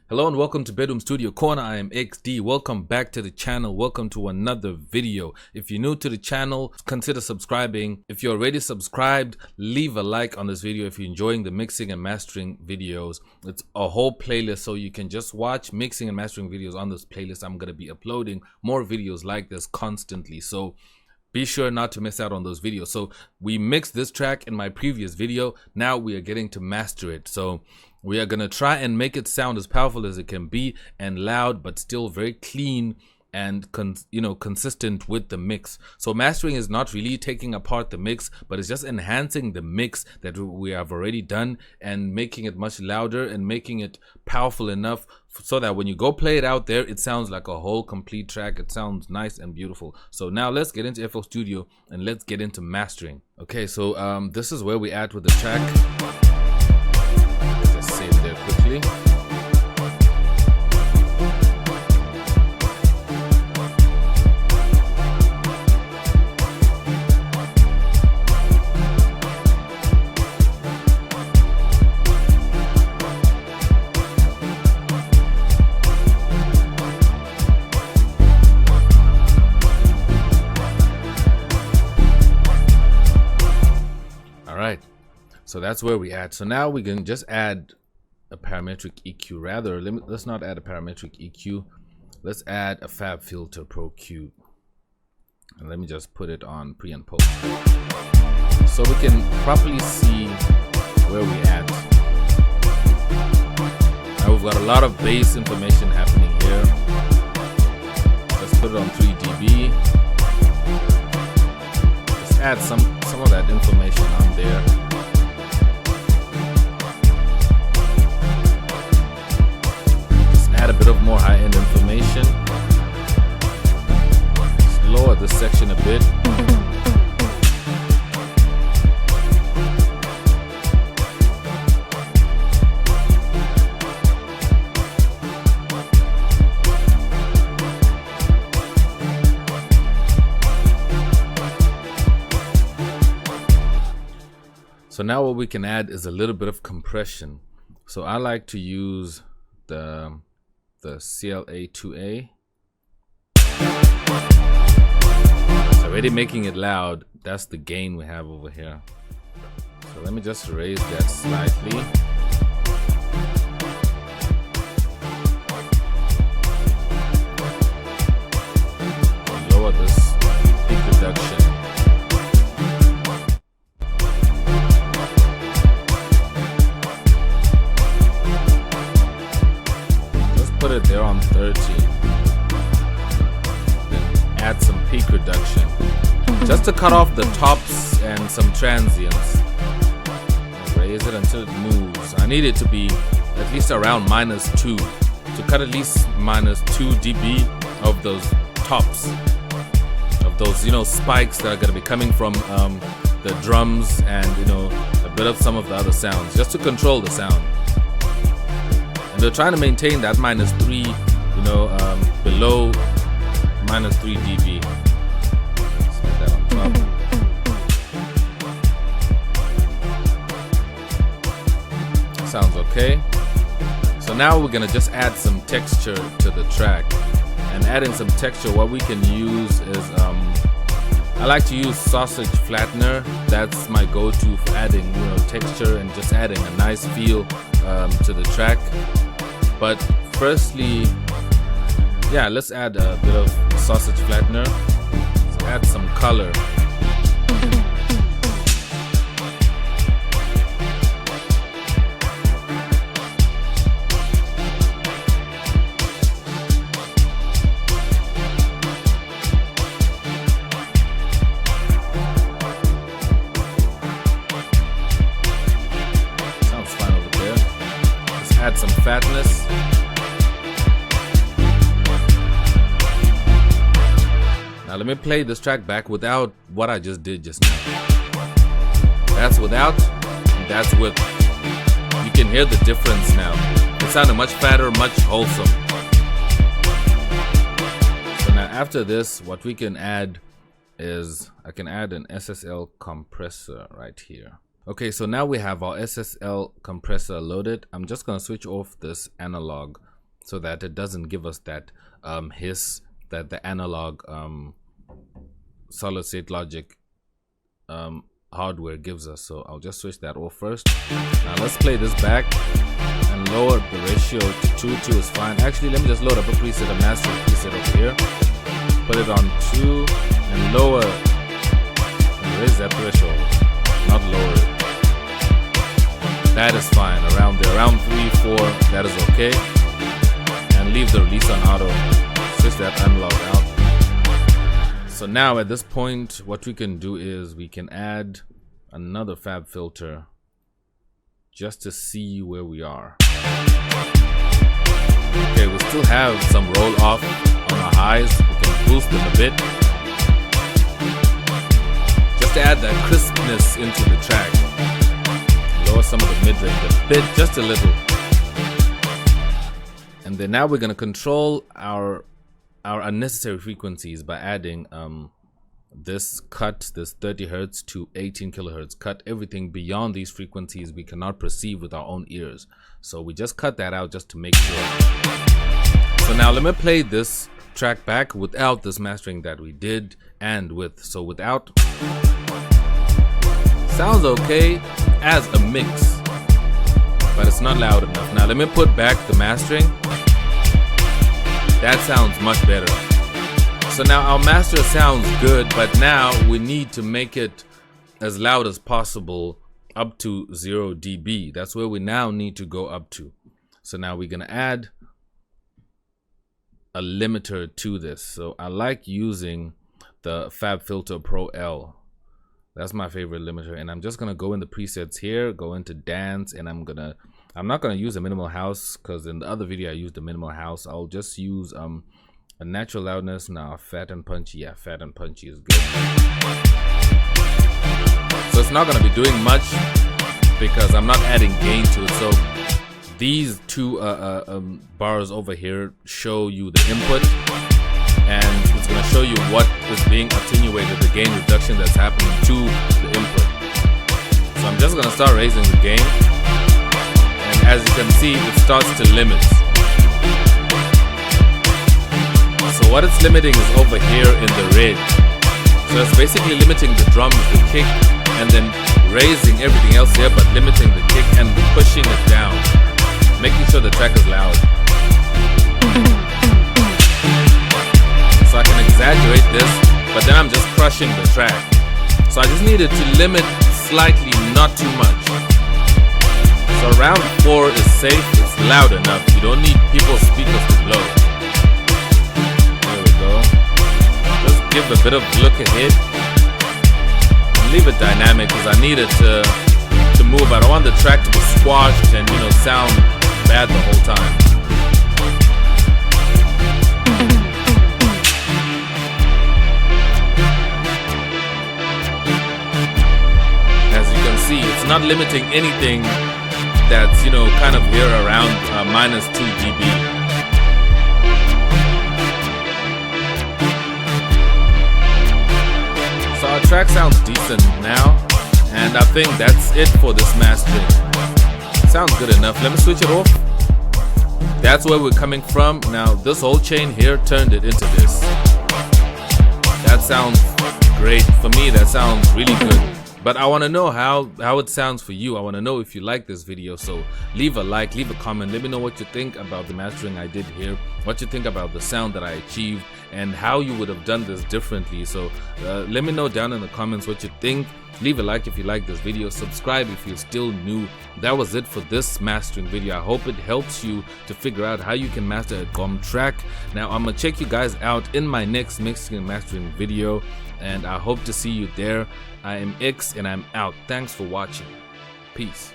Hello and welcome to Bedroom Studio Corner. I am XD. Welcome back to the channel. Welcome to another video. If you're new to the channel, consider subscribing. If you're already subscribed, leave a like on this video if you're enjoying the mixing and mastering videos. It's a whole playlist, so you can just watch mixing and mastering videos on this playlist. I'm going to be uploading more videos like this constantly, so be sure not to miss out on those videos. So we mixed this track in my previous video. Now we are getting to master it. So we are going to try and make it sound as powerful as it can be and loud, but still very clean and consistent with the mix. So mastering is not really taking apart the mix, but it's just enhancing the mix that we have already done and making it much louder and making it powerful enough so that when you go play it out there, it sounds like a whole complete track. It sounds nice and beautiful. So now let's get into FL Studio and let's get into mastering. Okay, so this is where we at with the track. Just save there quickly. So that's where we at. So now we can just add a parametric EQ. Rather, let's not add a parametric EQ. Let's add a Fabfilter Pro Q. And let me just put it on pre and post, so we can properly see where we at. Now we've got a lot of bass information happening here. Let's put it on 3 dB. Let's add some of that information on there. Add a bit of more high-end information. Let's lower this section a bit. So now what we can add is a little bit of compression. So I like to use the CLA2A. It's already making it loud. That's the gain we have over here. So let me just raise that slightly. Lower this peak reduction. Put it there on 30. Then add some peak reduction just to cut off the tops and some transients. Raise it until it moves. I need it to be at least around -2 to cut at least -2 dB of those tops, of those spikes that are going to be coming from the drums and a bit of some of the other sounds, just to control the sound. And they're trying to maintain that -3, below -3 dB. Let's put that on top. Sounds okay. So now we're gonna just add some texture to the track. And adding some texture, what we can use is I like to use sausage flattener. That's my go-to for adding texture and just adding a nice feel to the track. But firstly, yeah, let's add a bit of sausage flattener. Let's add some color. Sounds fine over there. Let's add some fatness. Now let me play this track back without what I just did just now. That's without, and that's with. You can hear the difference now. It sounded much fatter, much wholesome. So now after this, what we can add is, I can add an SSL compressor right here. Okay, so now we have our SSL compressor loaded. I'm just gonna switch off this analog so that it doesn't give us that hiss that the analog solid state logic hardware gives us. So I'll just switch that off first. Now let's play this back and lower the ratio to 2 is fine. Actually, let me just load up a preset, a master preset over here, put it on 2 and lower and raise that threshold, not lower it. That is fine, around there, around 3, 4, that is okay. And leave the release on auto, switch that analog out. So now at this point, what we can do is we can add another Fabfilter just to see where we are. Okay, we still have some roll off on our highs. We can boost them a bit, just to add that crispness into the track. Lower some of the mid-range a bit, just a little. And then now we're going to control our unnecessary frequencies by adding this cut, this 30 Hertz to 18 kilohertz. Cut everything beyond these frequencies we cannot perceive with our own ears. So we just cut that out just to make sure. So now let me play this track back without this mastering that we did and with. So without, sounds okay as a mix, but it's not loud enough. Now let me put back the mastering. That sounds much better. So now our master sounds good, but now we need to make it as loud as possible up to 0 dB. That's where we now need to go up to. So now we're gonna add a limiter to this. So I like using the Fabfilter Pro L. That's my favorite limiter, and I'm just gonna go in the presets here, go into dance, and I'm not gonna use a minimal house because in the other video I used the minimal house. I'll just use a natural loudness. Now fat and punchy. Yeah, fat and punchy is good. So it's not gonna be doing much because I'm not adding gain to it. So these two bars over here show you the input, and it's going to show you what is being attenuated, the gain reduction that's happening to the input. So I'm just going to start raising the gain, and as you can see, it starts to limit. So what it's limiting is over here in the red. So it's basically limiting the drums, the kick, and then raising everything else here, but limiting the kick and pushing it down, making sure the track is loud. So I can exaggerate this, but then I'm just crushing the track. So I just needed to limit slightly, not too much. So around 4 is safe, it's loud enough. You don't need people's speakers to blow. There we go. Just give a bit of look ahead. And leave it dynamic because I need it to move. I don't want the track to be squashed and sound bad the whole time. See, it's not limiting anything that's kind of here around -2 dB. So our track sounds decent now, and I think that's it for this mastering. Sounds good enough. Let me switch it off. That's where we're coming from. Now this whole chain here turned it into this. That sounds great for me. That sounds really good. But I want to know how it sounds for you. I want to know if you like this video. So leave a like, leave a comment. Let me know what you think about the mastering I did here, what you think about the sound that I achieved, and how you would have done this differently. So let me know down in the comments what you think. Leave a like if you like this video. Subscribe if you're still new. That was it for this mastering video. I hope it helps you to figure out how you can master a Gqom track. Now I'm gonna check you guys out in my next mixing and mastering video, and I hope to see you there. I am X and I'm out. Thanks for watching. Peace.